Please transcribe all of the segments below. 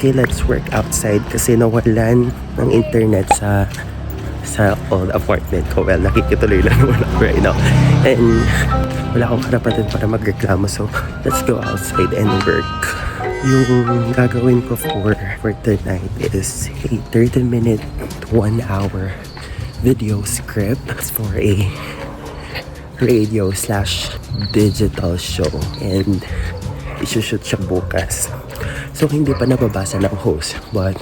okay, let's work outside kasi nawalan ng internet sa old apartment ko. Well, nakikituloy lang naman ako right now. And wala akong karapatan para magreklamo. So, let's go outside and work. Yung gagawin ko for tonight is a 30-minute to 1 hour video script for a radio/digital show. And isushoot siya bukas. So, hindi pa nababasa ng host. But,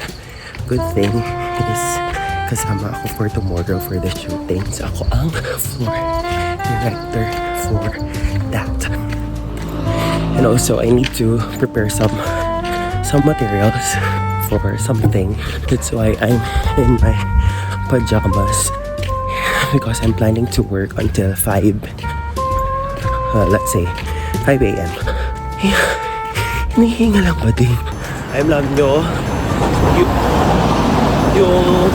good thing is kasama ako for tomorrow for the shooting. So, ako ang floor director for that. And also, I need to prepare some materials for something. That's why I'm in my pajamas because I'm planning to work until 5, let's say 5 a.m. Hinihinga lang ba din? I'm love nyo. Yung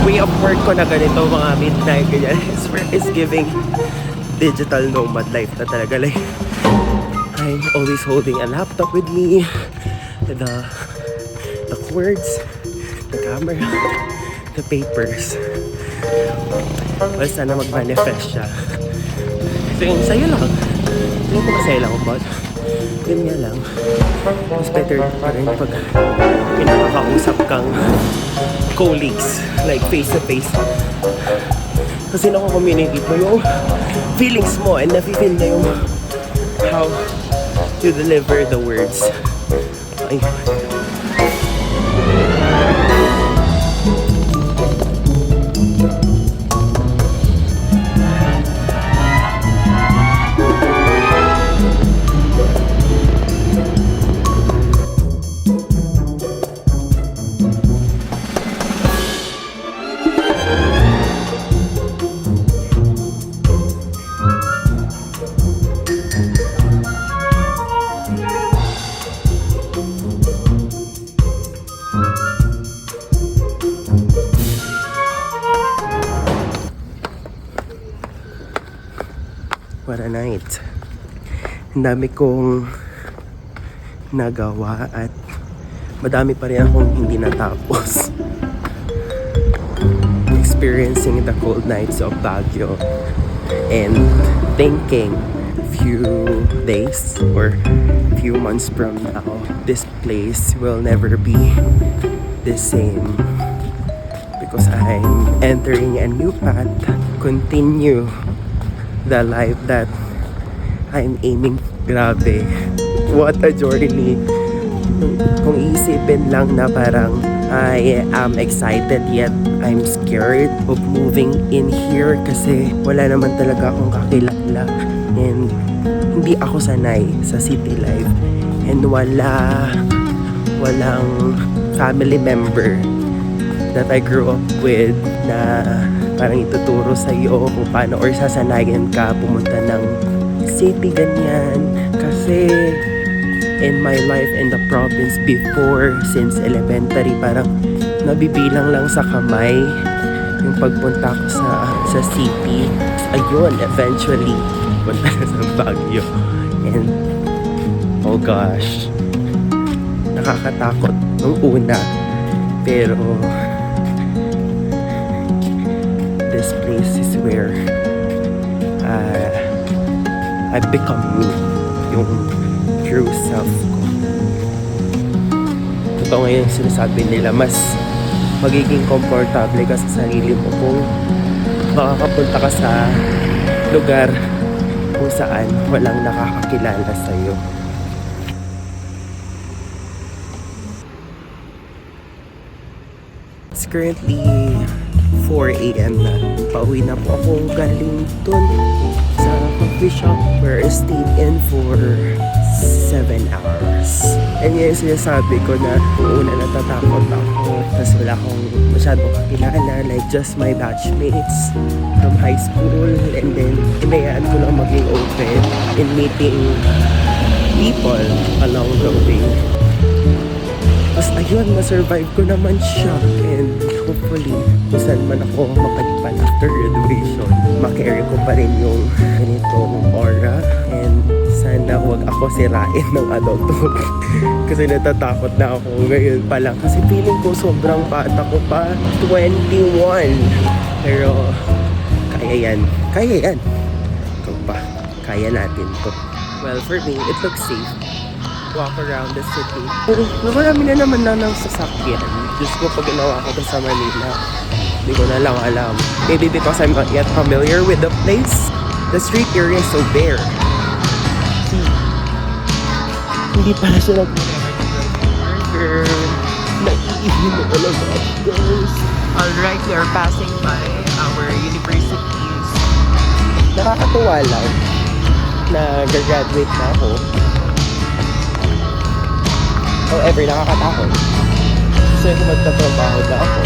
way of work ko na ganito, mga midnight, ganyan, is giving digital nomad life na talaga. Like, I'm always holding a laptop with me, the cords, the camera, the papers. Well, sana mag-manifest siya. So yun, sa'yo lang. Hindi ko masaya lang, but ganyan lang. Mas better pa rin pag pinakakausap kang colleagues, like face to face. Kasi nako-communicate mo yung feelings mo and nafe-feel na yung how to deliver the words. Ay. What a night. Ang dami kong nagawa at madami pa rin akong hindi natapos. Experiencing the cold nights of Baguio and thinking few days or few months from now, this place will never be the same because I'm entering a new path, continue the life that I'm aiming. Grabe, what a journey. Kung isipin lang na parang I am excited yet I'm scared of moving in here kasi wala naman talaga akong kakilala and hindi ako sanay sa city life and walang family member that I grew up with na parang ituturo sa iyo kung paano or sasanayan ka pumunta ng city, ganyan. Kasi in my life in the province before, since elementary, parang nabibilang lang sa kamay yung pagpunta ko sa city. Ayun, eventually punta na sa Baguio and oh gosh, nakakatakot nung una, pero this place is where I've become me, yung true self ko. Ito ngayon sinasabi nila, mas magiging komportable ka sa sarili mo kung makakapunta ka sa lugar kung saan walang nakakakilala sa'yo. It's currently 4 a.m. na. Pauwi na po ako galing dun sa coffee shop where I stayed in for 7 hours. And yun sinasabi ko na una natatakot ako tapos wala akong masyadong kakilala, like just my batchmates from high school, and then hinayaan ko lang maging open in meeting people along the way. Tapos ayun, ma-survive ko naman siya and hopefully kung saan man ako mapalipan after graduation. makarry ko pa rin yung ganitong aura. And sana huwag ako sirain ng adulthood. Kasi natatakot na ako ngayon pa lang. Kasi feeling ko sobrang bata ko pa. 21. Pero kaya yan. Kaya yan. Ikaw pa. Kaya natin to. Well, for me, it looks safe. Walk around the city. Pero marami na naman na ng sasakyan. Diyos ko, pag ginawa ko to sa Manila, hindi ko na lang alam. Maybe because I'm not yet familiar with the place. The street area is so bare. See? Hindi pala siya nag-burger. Naiihin na talaga, guys. Alright, we are passing by our universities. Nakakatuwa lang na graduate na ako. However, nakakatakot. Gusto ko magtatrabaho na ako.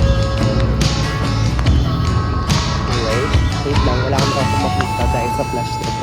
Alright, wait lang, wala kang makakita dahil sa flash na.